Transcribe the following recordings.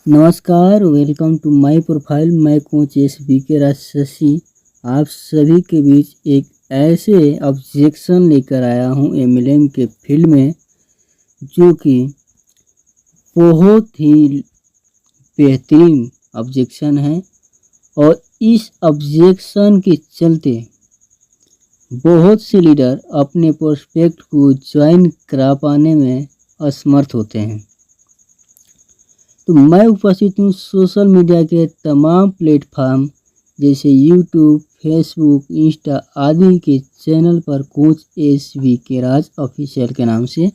नमस्कार, welcome to my profile. मैं coach SBK राजशशी आप सभी के बीच एक ऐसे ऑब्जेक्शन लेकर आया हूं MLM के फील्ड में, जो कि बहुत ही बेहतरीन ऑब्जेक्शन है। और इस ऑब्जेक्शन के चलते बहुत से लीडर अपने प्रोस्पेक्ट को ज्वाइन करा पाने में असमर्थ होते हैं। तो मैं उपस्थित हूँ सोशल मीडिया के तमाम प्लेटफॉर्म जैसे यूट्यूब, फेसबुक, इंस्टा आदि के चैनल पर कोच SBK राज ऑफिशियल के नाम से।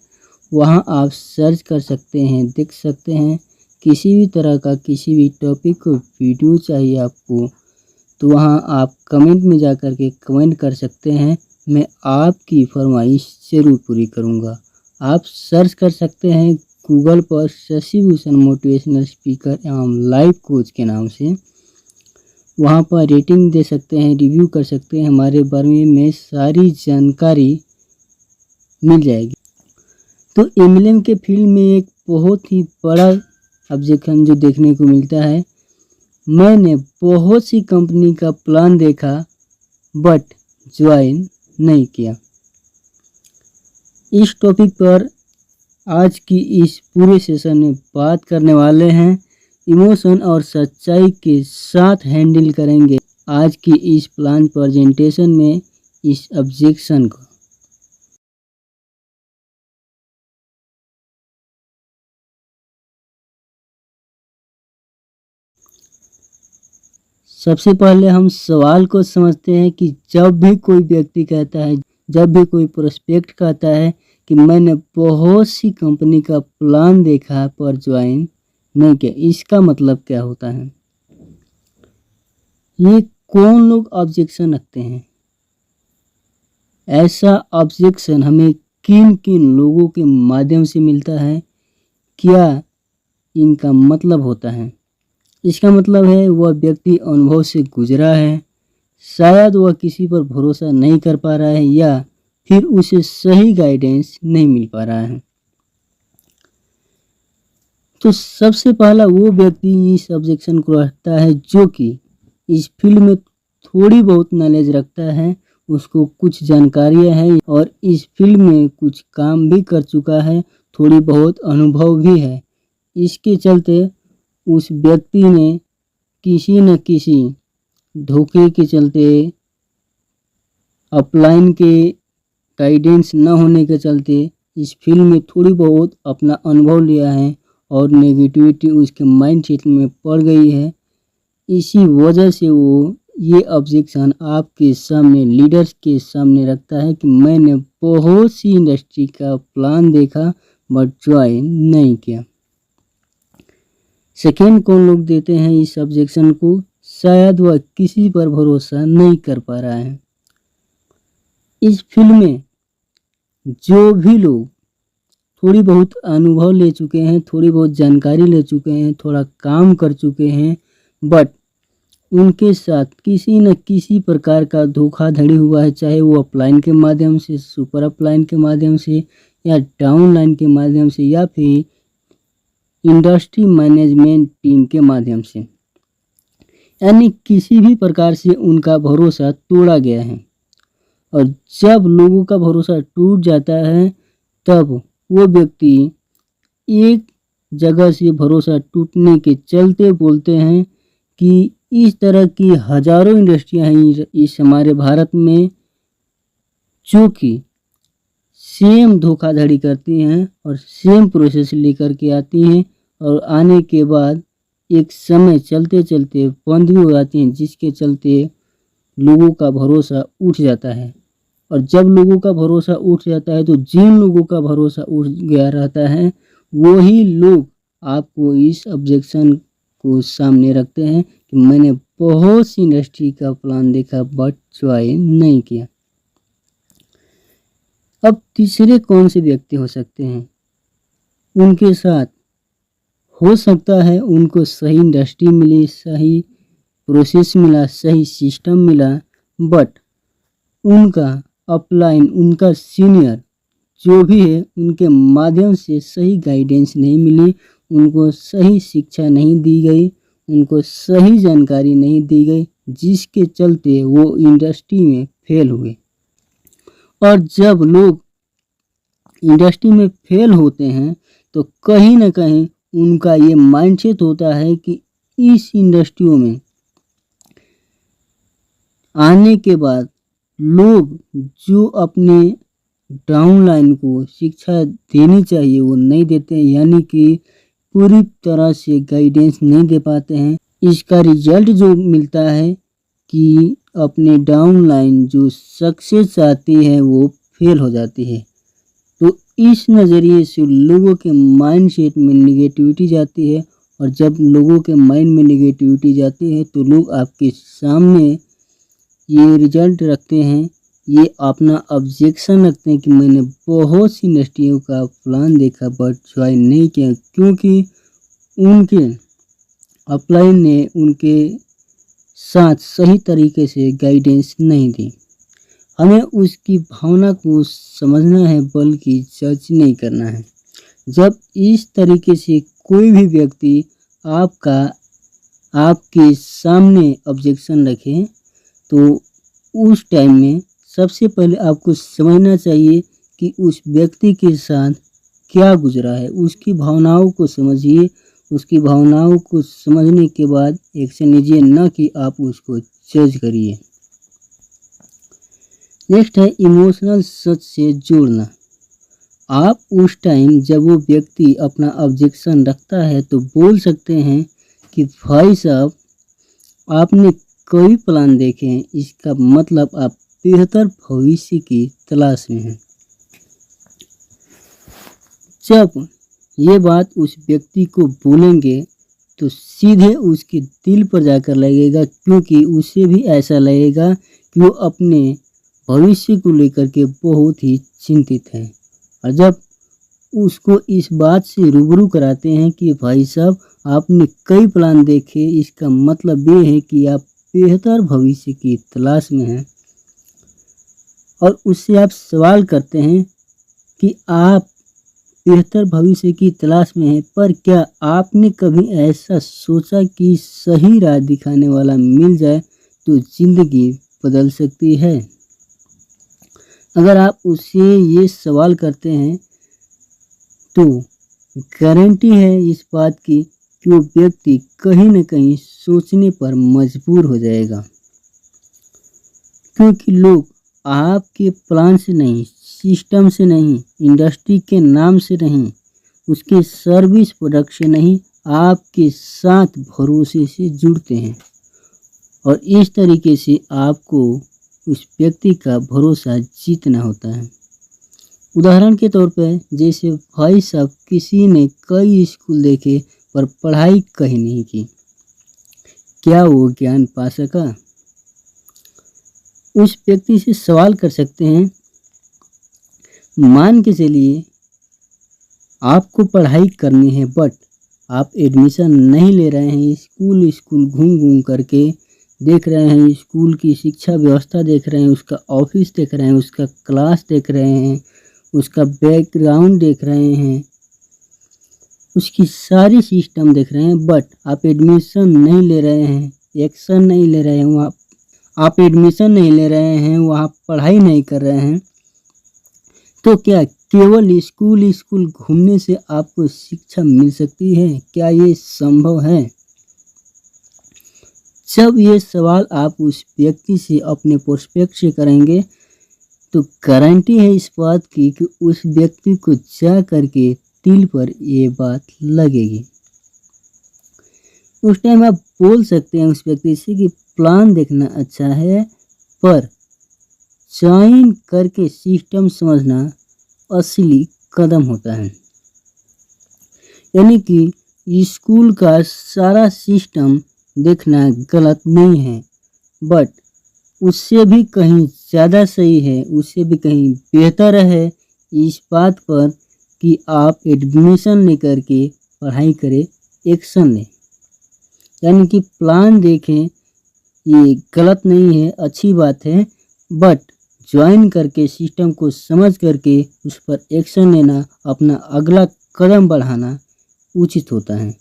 वहां आप सर्च कर सकते हैं, देख सकते हैं। किसी भी तरह का किसी भी टॉपिक को वीडियो चाहिए आपको, तो वहां आप कमेंट में जा कर के कमेंट कर सकते हैं। मैं आपकी फरमाइश जरूर पूरी करूंगा। आप सर्च कर सकते हैं गूगल पर शशि भूषण मोटिवेशनल स्पीकर एवं लाइव कोच के नाम से। वहां पर रेटिंग दे सकते हैं, रिव्यू कर सकते हैं। हमारे बारे में सारी जानकारी मिल जाएगी। तो MLM के फील्ड में एक बहुत ही बड़ा ऑब्जेक्शन जो देखने को मिलता है, मैंने बहुत सी कंपनी का प्लान देखा बट ज्वाइन नहीं किया। इस टॉपिक पर आज की इस पूरे सेशन में बात करने वाले हैं। इमोशन और सच्चाई के साथ हैंडल करेंगे आज की इस प्लान प्रेजेंटेशन में इस ऑब्जेक्शन को। सबसे पहले हम सवाल को समझते हैं कि जब भी कोई व्यक्ति कहता है, जब भी कोई प्रोस्पेक्ट कहता है कि मैंने बहुत सी कंपनी का प्लान देखा पर ज्वाइन नहीं किया, इसका मतलब क्या होता है? ये कौन लोग ऑब्जेक्शन रखते हैं? ऐसा ऑब्जेक्शन हमें किन किन लोगों के माध्यम से मिलता है? क्या इनका मतलब होता है? इसका मतलब है वह व्यक्ति अनुभव से गुजरा है, शायद वह किसी पर भरोसा नहीं कर पा रहा है या फिर उसे सही गाइडेंस नहीं मिल पा रहा है। तो सबसे पहला वो व्यक्ति इस ऑब्जेक्शन को रखता है जो कि इस फील्ड में थोड़ी बहुत नॉलेज रखता है, उसको कुछ जानकारियां हैं और इस फील्ड में कुछ काम भी कर चुका है, थोड़ी बहुत अनुभव भी है। इसके चलते उस व्यक्ति ने किसी न किसी धोखे के चलते, अपलाइन के गाइडेंस न होने के चलते इस फील्ड में थोड़ी बहुत अपना अनुभव लिया है और नेगेटिविटी उसके माइंडसेट में पड़ गई है। इसी वजह से वो ये ऑब्जेक्शन आपके सामने, लीडर्स के सामने रखता है कि मैंने बहुत सी इंडस्ट्री का प्लान देखा बट ज्वाइन नहीं किया। सेकेंड कौन लोग देते हैं इस ऑब्जेक्शन को? शायद वह किसी पर भरोसा नहीं कर पा रहा है। इस फील्ड में जो भी लोग थोड़ी बहुत अनुभव ले चुके हैं, थोड़ी बहुत जानकारी ले चुके हैं, थोड़ा काम कर चुके हैं, बट उनके साथ किसी न किसी प्रकार का धोखाधड़ी हुआ है, चाहे वो अपलाइन के माध्यम से, सुपर अपलाइन के माध्यम से या डाउनलाइन के माध्यम से या फिर इंडस्ट्री मैनेजमेंट टीम के माध्यम से, यानी किसी भी प्रकार से उनका भरोसा तोड़ा गया है। और जब लोगों का भरोसा टूट जाता है तब वो व्यक्ति एक जगह से भरोसा टूटने के चलते बोलते हैं कि इस तरह की हजारों इंडस्ट्रियां हैं इस हमारे भारत में जो कि सेम धोखाधड़ी करती हैं और सेम प्रोसेस लेकर के आती हैं और आने के बाद एक समय चलते चलते बंद भी हो जाती हैं, जिसके चलते लोगों का भरोसा उठ जाता है। और जब लोगों का भरोसा उठ जाता है तो जिन लोगों का भरोसा उठ गया रहता है वही लोग आपको इस ऑब्जेक्शन को सामने रखते हैं कि मैंने बहुत सी इंडस्ट्री का प्लान देखा बट ज्वाइन नहीं किया। अब तीसरे कौन से व्यक्ति हो सकते हैं? उनके साथ हो सकता है उनको सही इंडस्ट्री मिली, सही प्रोसेस मिला, सही सिस्टम मिला, बट उनका अपलाइन, उनका सीनियर जो भी है, उनके माध्यम से सही गाइडेंस नहीं मिली, उनको सही शिक्षा नहीं दी गई, उनको सही जानकारी नहीं दी गई, जिसके चलते वो इंडस्ट्री में फेल हुए। और जब लोग इंडस्ट्री में फेल होते हैं तो कहीं ना कहीं उनका ये माइंडसेट होता है कि इस इंडस्ट्रियों में आने के बाद लोग जो अपने डाउनलाइन को शिक्षा देनी चाहिए वो नहीं देते हैं, यानी कि पूरी तरह से गाइडेंस नहीं दे पाते हैं। इसका रिजल्ट जो मिलता है कि अपने डाउनलाइन जो सक्सेस आती है वो फेल हो जाती है। तो इस नज़रिए से लोगों के माइंडसेट में निगेटिविटी जाती है, और जब लोगों के माइंड में निगेटिविटी जाती है तो लोग आपके सामने ये रिजल्ट रखते हैं, ये अपना ऑब्जेक्शन रखते हैं कि मैंने बहुत सी इंडस्ट्रियों का प्लान देखा बट ज्वाइन नहीं किया, क्योंकि उनके अपलाइन ने उनके साथ सही तरीके से गाइडेंस नहीं दी। हमें उसकी भावना को समझना है, बल्कि जज नहीं करना है। जब इस तरीके से कोई भी व्यक्ति आपके सामने ऑब्जेक्शन रखे तो उस टाइम में सबसे पहले आपको समझना चाहिए कि उस व्यक्ति के साथ क्या गुजरा है, उसकी भावनाओं को समझिए। उसकी भावनाओं को समझने के बाद एक्शन लीजिए, न कि आप उसको जज करिए। नेक्स्ट है इमोशनल सच से जोड़ना। आप उस टाइम जब वो व्यक्ति अपना ऑब्जेक्शन रखता है तो बोल सकते हैं कि भाई साहब, आपने कई प्लान देखे हैं, इसका मतलब आप बेहतर भविष्य की तलाश में हैं। जब ये बात उस व्यक्ति को बोलेंगे तो सीधे उसके दिल पर जाकर लगेगा, क्योंकि उसे भी ऐसा लगेगा कि वो अपने भविष्य को लेकर के बहुत ही चिंतित है। और जब उसको इस बात से रूबरू कराते हैं कि भाई साहब, आपने कई प्लान देखे, इसका मतलब ये है कि आप बेहतर भविष्य की तलाश में हैं, और उससे आप सवाल करते हैं कि आप बेहतर भविष्य की तलाश में हैं, पर क्या आपने कभी ऐसा सोचा कि सही राह दिखाने वाला मिल जाए तो जिंदगी बदल सकती है? अगर आप उससे ये सवाल करते हैं तो गारंटी है इस बात की कि वो व्यक्ति कहीं न कहीं सोचने पर मजबूर हो जाएगा, क्योंकि लोग आपके प्लान से नहीं, सिस्टम से नहीं, इंडस्ट्री के नाम से नहीं, उसके सर्विस प्रोडक्ट से नहीं, आपके साथ भरोसे से जुड़ते हैं। और इस तरीके से आपको उस व्यक्ति का भरोसा जीतना होता है। उदाहरण के तौर पर जैसे भाई साहब, किसी ने कई स्कूल देखे पर पढ़ाई कहीं नहीं की, क्या वो ज्ञान पा सका? उस व्यक्ति से सवाल कर सकते हैं, मान के चलिए आपको पढ़ाई करनी है बट आप एडमिशन नहीं ले रहे हैं, स्कूल स्कूल घूम घूम करके देख रहे हैं, स्कूल की शिक्षा व्यवस्था देख रहे हैं, उसका ऑफिस देख रहे हैं, उसका क्लास देख रहे हैं, उसका बैकग्राउंड देख रहे हैं, उसकी सारी सिस्टम देख रहे हैं, बट आप एडमिशन नहीं ले रहे हैं, एक्शन नहीं ले रहे हैं, वहाँ आप एडमिशन नहीं ले रहे हैं, वहाँ पढ़ाई नहीं कर रहे हैं, तो क्या केवल स्कूल स्कूल घूमने से आपको शिक्षा मिल सकती है? क्या ये संभव है? जब ये सवाल आप उस व्यक्ति से अपने पर्सपेक्ट से करेंगे तो गारंटी है इस बात की कि उस व्यक्ति को जा करके दिल पर ये बात लगेगी। उस टाइम आप बोल सकते हैं उस व्यक्ति से कि प्लान देखना अच्छा है, पर ज्वाइन करके सिस्टम समझना असली कदम होता है। यानी कि स्कूल का सारा सिस्टम देखना गलत नहीं है, बट उससे भी कहीं ज़्यादा सही है, उससे भी कहीं बेहतर है इस बात पर कि आप एडमिशन लेकर के पढ़ाई करें, एक्शन लें। यानी कि प्लान देखें, ये गलत नहीं है, अच्छी बात है, बट ज्वाइन करके सिस्टम को समझ करके उस पर एक्शन लेना, अपना अगला कदम बढ़ाना, उचित होता है।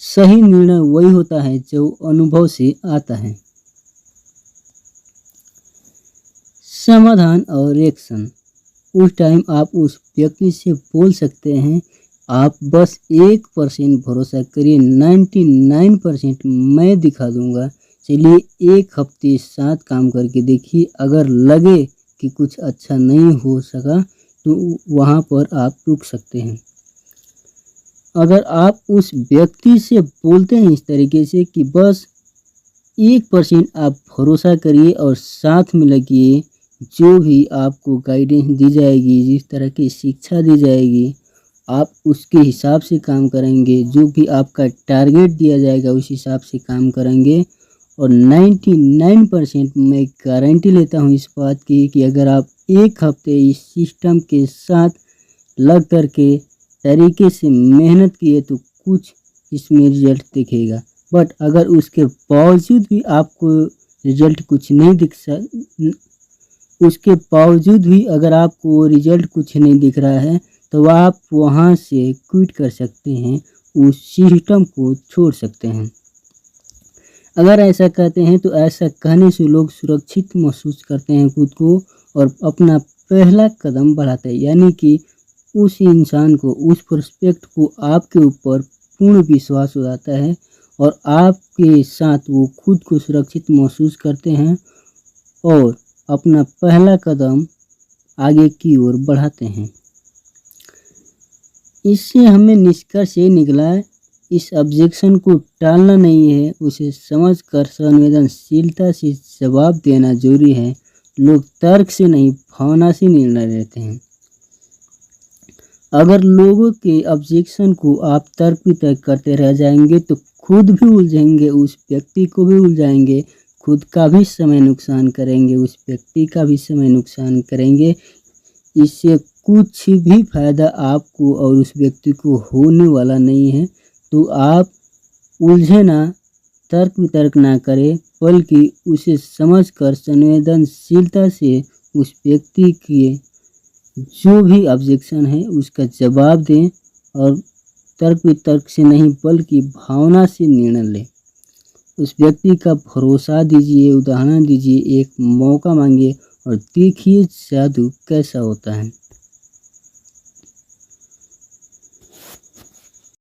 सही निर्णय वही होता है जो अनुभव से आता है। समाधान और रिएक्शन। उस टाइम आप उस व्यक्ति से बोल सकते हैं, आप बस 1% भरोसा करिए, 99% मैं दिखा दूंगा। चलिए 1 हफ्ते साथ काम करके देखिए, अगर लगे कि कुछ अच्छा नहीं हो सका तो वहाँ पर आप रुक सकते हैं। अगर आप उस व्यक्ति से बोलते हैं इस तरीके से कि बस 1% आप भरोसा करिए और साथ में लगिए, जो भी आपको गाइडेंस दी जाएगी, जिस तरह की शिक्षा दी जाएगी, आप उसके हिसाब से काम करेंगे, जो भी आपका टारगेट दिया जाएगा उस हिसाब से काम करेंगे। और 99% मैं गारंटी लेता हूँ इस बात की कि अगर आप 1 हफ्ते इस सिस्टम के साथ लग कर के तरीके से मेहनत किए तो कुछ इसमें रिजल्ट दिखेगा। बट अगर उसके बावजूद भी आपको रिजल्ट कुछ नहीं अगर आपको रिजल्ट कुछ नहीं दिख रहा है तो आप वहाँ से क्विट कर सकते हैं, उस सिस्टम को छोड़ सकते हैं। अगर ऐसा कहते हैं तो ऐसा कहने से लोग सुरक्षित महसूस करते हैं खुद को और अपना पहला कदम बढ़ाते हैं, यानी कि उस इंसान को, उस प्रोस्पेक्ट को आपके ऊपर पूर्ण विश्वास हो जाता है और आपके साथ वो खुद को सुरक्षित महसूस करते हैं और अपना पहला कदम आगे की ओर बढ़ाते हैं। इससे हमें निष्कर्ष ये निकला है, इस ऑब्जेक्शन को टालना नहीं है, उसे समझकर संवेदनशीलता से जवाब देना जरूरी है। लोग तर्क से नहीं, भावना से निर्णय लेते हैं। अगर लोगों के ऑब्जेक्शन को आप तर्क वितर्क करते रह जाएंगे तो खुद भी उलझेंगे, उस व्यक्ति को भी उलझाएंगे, खुद का भी समय नुकसान करेंगे, उस व्यक्ति का भी समय नुकसान करेंगे। इससे कुछ भी फायदा आपको और उस व्यक्ति को होने वाला नहीं है। तो आप उलझे ना, तर्क वितर्क ना करें, बल्कि उसे समझकर संवेदनशीलता से उस व्यक्ति के जो भी ऑब्जेक्शन है उसका जवाब दें और तर्क वितर्क से नहीं बल्कि भावना से निर्णय लें। उस व्यक्ति का भरोसा दीजिए, उदाहरण दीजिए, एक मौका मांगिए और देखिए जादू कैसा होता है।